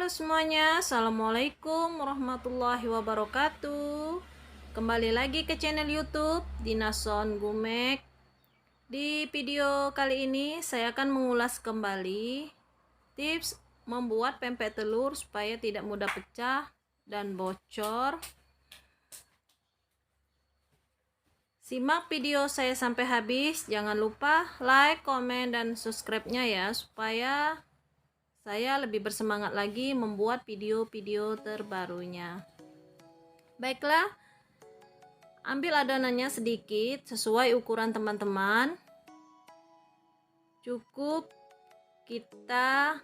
Halo semuanya, Assalamualaikum warahmatullahi wabarakatuh. Kembali lagi ke channel YouTube Dinason Gumek. Di video kali ini saya akan mengulas kembali tips membuat pempek telur supaya tidak mudah pecah dan bocor. Simak video saya sampai habis, jangan lupa like, komen, dan subscribe-nya ya, supaya saya lebih bersemangat lagi membuat video-video terbarunya. Baiklah, ambil adonannya sedikit sesuai ukuran teman-teman. Cukup kita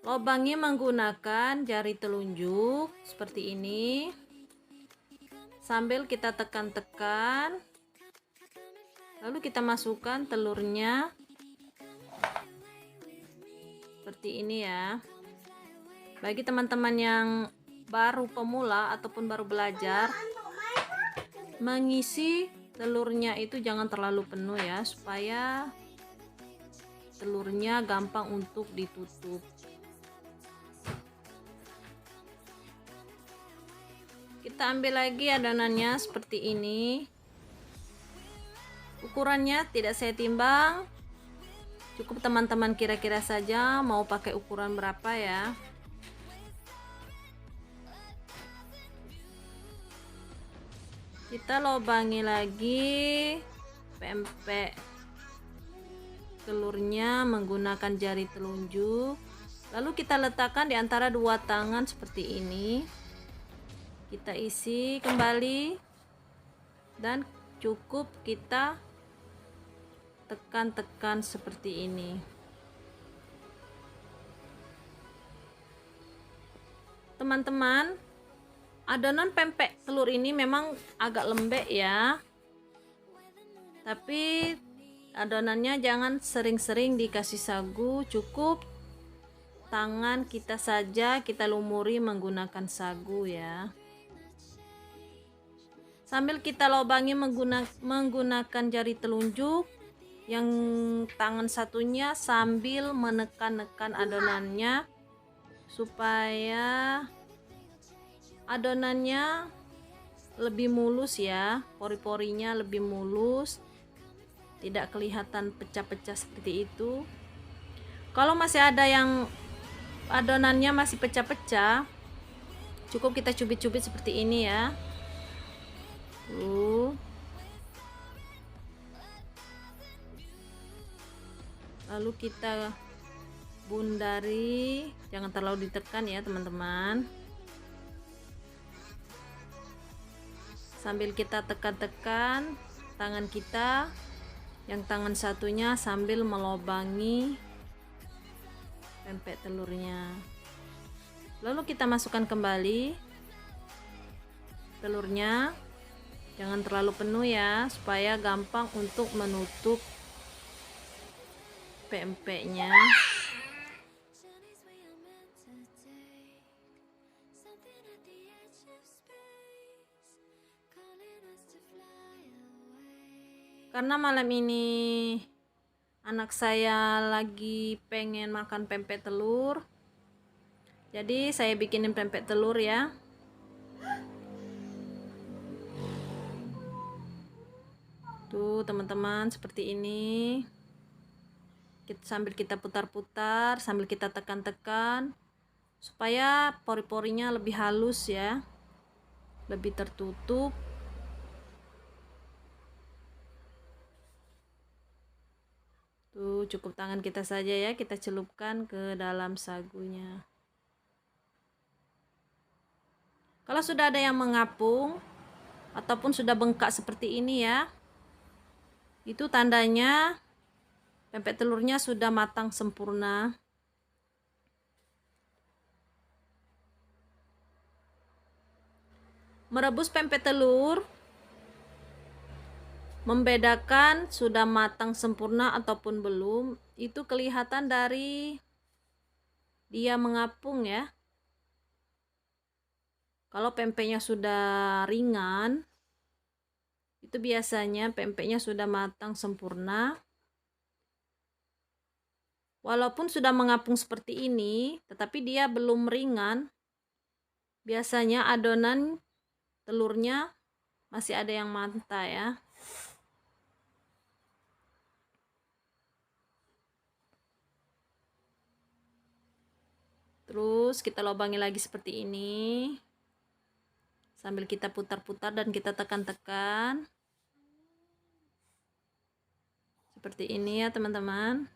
lobangi menggunakan jari telunjuk seperti ini. Sambil kita tekan-tekan, lalu kita masukkan telurnya seperti ini ya. Bagi teman-teman yang baru pemula ataupun baru belajar, mengisi telurnya itu jangan terlalu penuh ya, supaya telurnya gampang untuk ditutup. Kita ambil lagi adonannya seperti ini. Ukurannya tidak saya timbang, cukup teman-teman kira-kira saja mau pakai ukuran berapa ya. Kita lobangi lagi pempek telurnya menggunakan jari telunjuk, lalu kita letakkan di antara dua tangan seperti ini. Kita isi kembali dan cukup kita tekan-tekan seperti ini. Teman-teman, adonan pempek telur ini memang agak lembek ya, tapi adonannya jangan sering-sering dikasih sagu, cukup tangan kita saja kita lumuri menggunakan sagu ya. Sambil kita lobangi menggunakan jari telunjuk, yang tangan satunya sambil menekan-nekan adonannya supaya adonannya lebih mulus ya, pori-porinya lebih mulus, tidak kelihatan pecah-pecah seperti itu. Kalau masih ada yang adonannya masih pecah-pecah, cukup kita cubit-cubit seperti ini ya. Lalu kita bundari, jangan terlalu ditekan ya teman-teman. Sambil kita tekan-tekan tangan kita, yang tangan satunya sambil melobangi pempek telurnya. Lalu kita masukkan kembali telurnya, jangan terlalu penuh ya, supaya gampang untuk menutup pempeknya. Karena malam ini anak saya lagi pengen makan pempek telur, jadi saya bikinin pempek telur ya. Tuh teman-teman, seperti ini. Sambil kita putar-putar, sambil kita tekan-tekan supaya pori-porinya lebih halus ya, lebih tertutup. Tuh, cukup tangan kita saja ya, kita celupkan ke dalam sagunya. Kalau sudah ada yang mengapung ataupun sudah bengkak seperti ini ya, itu tandanya pempek telurnya sudah matang sempurna. Merebus pempek telur, membedakan sudah matang sempurna ataupun belum, itu kelihatan dari dia mengapung ya. Kalau pempeknya sudah ringan, itu biasanya pempeknya sudah matang sempurna. Walaupun sudah mengapung seperti ini, tetapi dia belum ringan. Biasanya adonan telurnya masih ada yang manta ya. Terus kita lubangi lagi seperti ini. Sambil kita putar-putar dan kita tekan-tekan. Seperti ini ya teman-teman.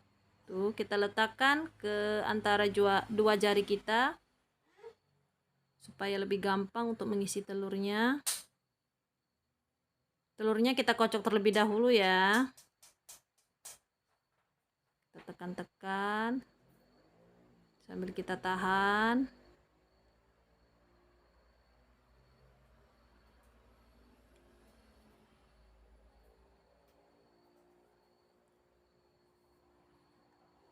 Tuh, kita letakkan ke antara dua jari kita. Supaya lebih gampang untuk mengisi telurnya. Telurnya kita kocok terlebih dahulu ya. Kita tekan-tekan. Sambil kita tahan.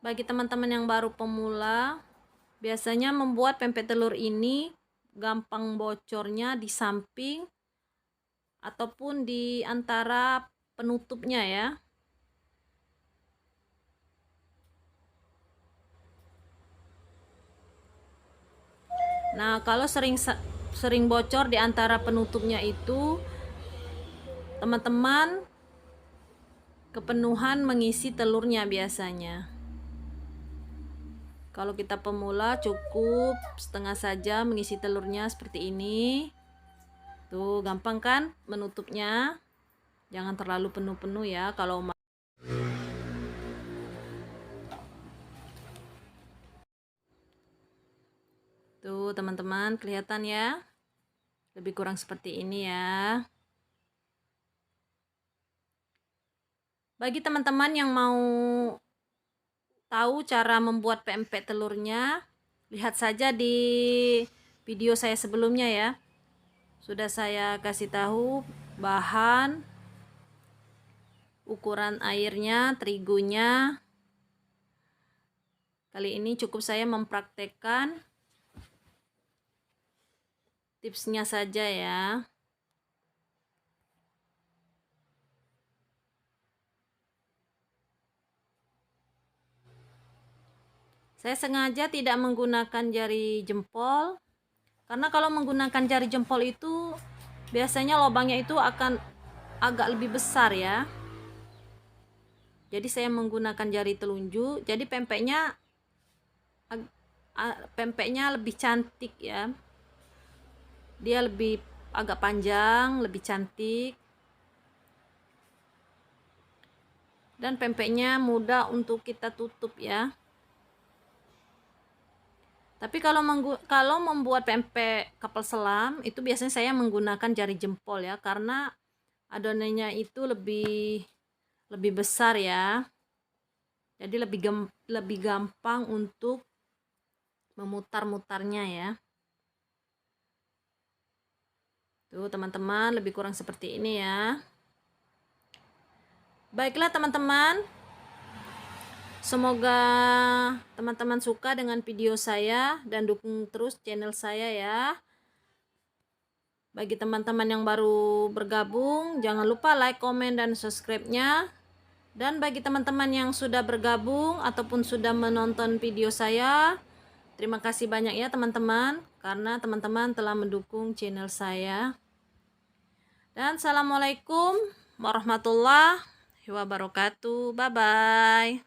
Bagi teman-teman yang baru pemula, biasanya membuat pempek telur ini gampang bocornya di samping ataupun di antara penutupnya ya. Nah, kalau sering bocor di antara penutupnya itu, teman-teman kepenuhan mengisi telurnya biasanya. Kalau kita pemula cukup setengah saja mengisi telurnya seperti ini. Tuh, gampang kan menutupnya? Jangan terlalu penuh-penuh ya kalau tuh teman-teman kelihatan ya. Lebih kurang seperti ini ya. Bagi teman-teman yang mau tahu cara membuat pempek telurnya, lihat saja di video saya sebelumnya ya. Sudah saya kasih tahu bahan, ukuran airnya, terigunya. Kali ini cukup saya mempraktekkan tipsnya saja ya. Saya sengaja tidak menggunakan jari jempol, karena kalau menggunakan jari jempol itu biasanya lubangnya itu akan agak lebih besar ya. Jadi saya menggunakan jari telunjuk, jadi pempeknya lebih cantik ya. Dia lebih agak panjang, lebih cantik. Dan pempeknya mudah untuk kita tutup ya. Tapi kalau membuat pempek kapal selam itu biasanya saya menggunakan jari jempol ya, karena adonannya itu lebih besar ya. Jadi lebih gampang untuk memutar-mutarnya ya. Tuh teman-teman, lebih kurang seperti ini ya. Baiklah teman-teman, semoga teman-teman suka dengan video saya dan dukung terus channel saya ya. Bagi teman-teman yang baru bergabung, jangan lupa like, komen, dan subscribe-nya. Dan bagi teman-teman yang sudah bergabung ataupun sudah menonton video saya, terima kasih banyak ya teman-teman, karena teman-teman telah mendukung channel saya. Dan assalamualaikum warahmatullahi wabarakatuh. Bye-bye.